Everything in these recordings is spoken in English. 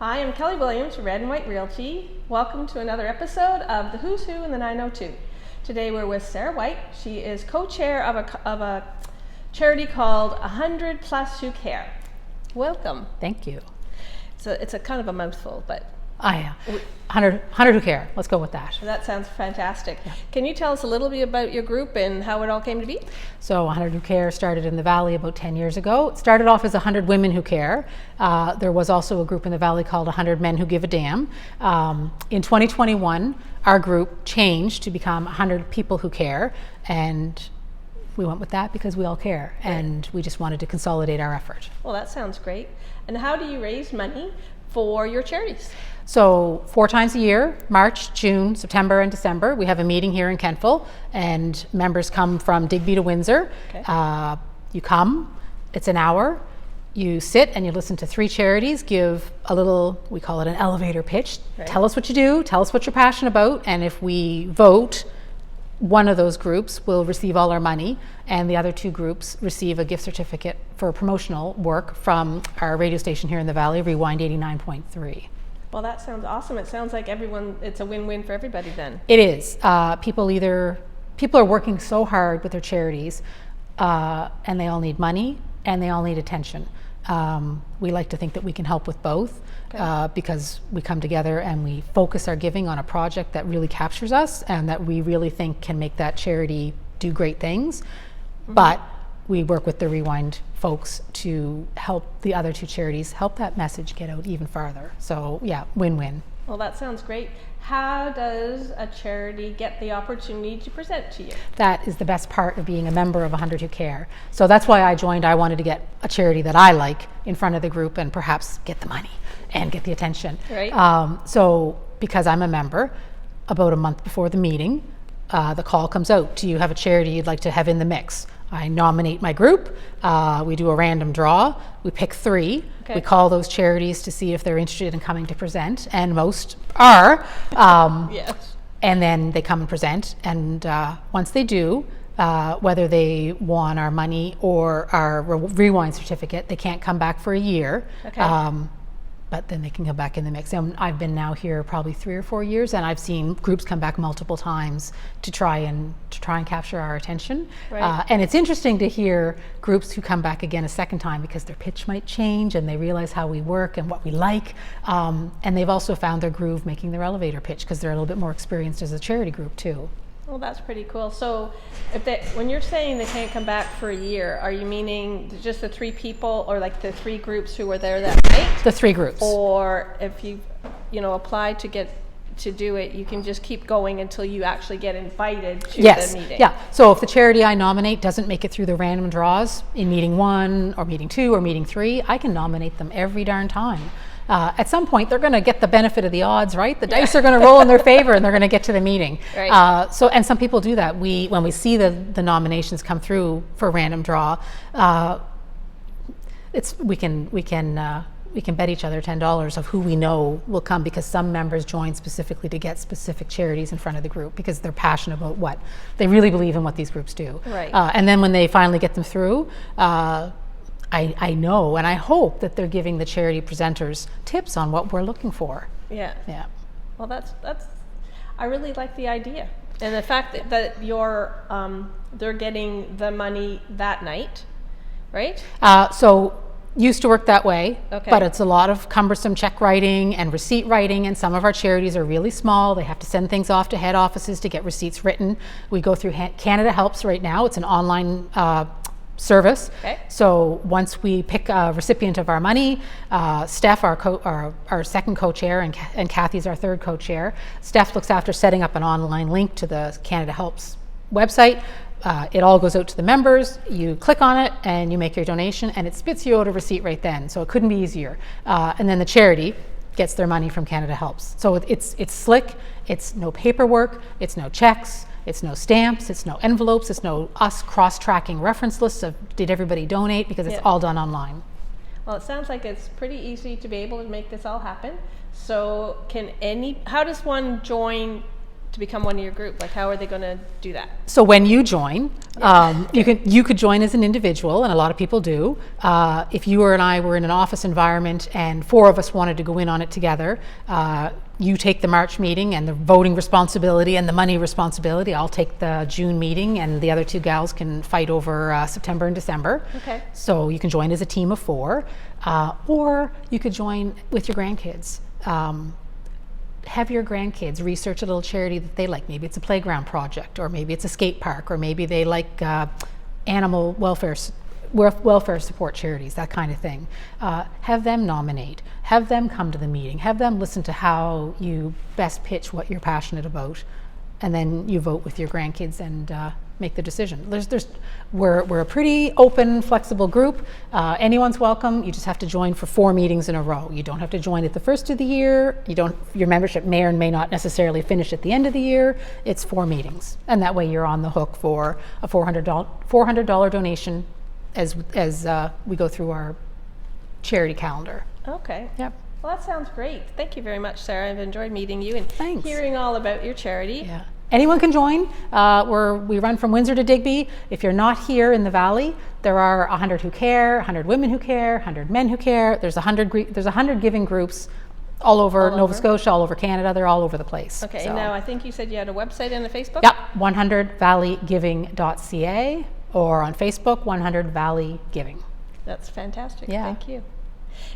Hi, I'm Kelly Williams, Red and White Realty. Welcome to another episode of the Who's Who in the 902. Today we're with Sara White. She is co-chair of a charity called 100+ Who Care. Welcome. Thank you. It's a kind of a mouthful, but... 100 Who Care. Let's go with that. That sounds fantastic. Yeah. Can you tell us a little bit about your group and how it all came to be? So 100 Who Care started in the Valley about 10 years ago. It started off as 100 Women Who Care. There was also a group in the Valley called 100 Men Who Give a Damn. In 2021, our group changed to become 100 People Who Care, and we went with that because we all care, and we just wanted to consolidate our effort. Well, that sounds great. And how do you raise money for your charities? So 4 times a year, March, June, September, and December, we have a meeting here in Kentville, and members come from Digby to Windsor. Okay. You come, it's an hour, you sit and you listen to 3 charities, give a little, we call it an elevator pitch. Right. Tell us what you do, tell us what you're passionate about, and if we vote, one of those groups will receive all our money, and the other 2 groups receive a gift certificate for promotional work from our radio station here in the Valley, Rewind 89.3. Well, that sounds awesome. It sounds like it's a win-win for everybody then. It is. People are working so hard with their charities, and they all need money and they all need attention. We like to think that we can help with both. Okay. Because we come together and we focus our giving on a project that really captures us and that we really think can make that charity do great things. Mm-hmm. But we work with the Rewind folks to help the other 2 charities help that message get out even farther. So yeah, win-win. Well, that sounds great. How does a charity get the opportunity to present to you? That is the best part of being a member of 100 Who Care. So that's why I joined. I wanted to get a charity that I like in front of the group and perhaps get the money and get the attention. Right. So because I'm a member, about a month before the meeting, the call comes out. Do you have a charity you'd like to have in the mix? I nominate my group, we do a random draw, we pick 3, okay. We call those charities to see if they're interested in coming to present, and most are. Yes. And then they come and present, and once they do, whether they won our money or our Rewind certificate, they can't come back for a year. Okay. But then they can come back in the mix. And I've been now here probably 3 or 4 years, and I've seen groups come back multiple times to try and capture our attention. Right. And it's interesting to hear groups who come back again a second time because their pitch might change and they realize how we work and what we like. And they've also found their groove making their elevator pitch because they're a little bit more experienced as a charity group too. Well, that's pretty cool. So when you're saying they can't come back for a year, are you meaning just the 3 people or like the 3 groups who were there that night? The 3 groups. Or if you apply to do it, you can just keep going until you actually get invited to the meeting. Yeah. So if the charity I nominate doesn't make it through the random draws in meeting 1 or meeting 2 or meeting 3, I can nominate them every darn time. At some point, they're going to get the benefit of the odds, right? The dice are going to roll in their favor, and they're going to get to the meeting. Right. And some people do that. When we see the nominations come through for a random draw, we can bet each other $10 of who we know will come, because some members join specifically to get specific charities in front of the group because they're passionate about what they really believe in what these groups do. Right. And then when they finally get them through. I know and I hope that they're giving the charity presenters tips on what we're looking for. Yeah. Yeah. Well, that's I really like the idea, and the fact that they're getting the money that night, right? So used to work that way, okay. But it's a lot of cumbersome check writing and receipt writing, and some of our charities are really small. They have to send things off to head offices to get receipts written. We go through Canada Helps right now. It's an online service. Okay. So once we pick a recipient of our money, Steph, our second co-chair, and Kathy's our third co-chair, Steph looks after setting up an online link to the Canada Helps website. It all goes out to the members. You click on it and you make your donation, and it spits you out a receipt right then. So it couldn't be easier. And then the charity gets their money from Canada Helps. So it's slick. It's no paperwork. It's no checks. It's no stamps, it's no envelopes, it's no us cross-tracking reference lists of did everybody donate, because it's all done online. Well, it sounds like it's pretty easy to be able to make this all happen. So how does one join to become one of your group? Like, how are they going to do that? So when you join, you could join as an individual, and a lot of people do. If you and I were in an office environment and 4 of us wanted to go in on it together, you take the March meeting and the voting responsibility and the money responsibility. I'll take the June meeting, and the other 2 gals can fight over September and December. Okay. So you can join as a team of 4, or you could join with your grandkids. Have your grandkids research a little charity that they like. Maybe it's a playground project, or maybe it's a skate park, or maybe they like animal welfare support charities, that kind of thing. Have them nominate, have them come to the meeting, have them listen to how you best pitch what you're passionate about, and then you vote with your grandkids and make the decision. We're a pretty open, flexible group. Anyone's welcome. You just have to join for 4 meetings in a row. You don't have to join at the first of the year. Your membership may or may not necessarily finish at the end of the year. It's 4 meetings, and that way you're on the hook for a $400 donation as we go through our charity calendar. Okay. Yep. Well, that sounds great. Thank you very much, Sarah. I've enjoyed meeting you and Thanks. hearing all about your charity. Yeah. Anyone can join. We run from Windsor to Digby. If you're not here in the Valley, there are 100 Who Care, 100 Women Who Care, 100 Men Who Care. There's 100 giving groups all over Nova Scotia, all over Canada. They're all over the place. Okay. So. Now, I think you said you had a website and a Facebook? Yep, 100valleygiving.ca, or on Facebook, 100 Valley Giving. That's fantastic. Yeah. Thank you.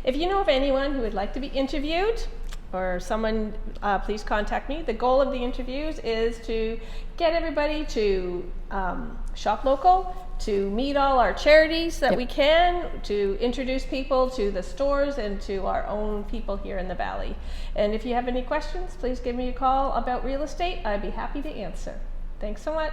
If you know of anyone who would like to be interviewed, or someone, please contact me. The goal of the interviews is to get everybody to shop local, to meet all our charities that we can, to introduce people to the stores and to our own people here in the Valley. And if you have any questions, please give me a call about real estate. I'd be happy to answer. Thanks so much.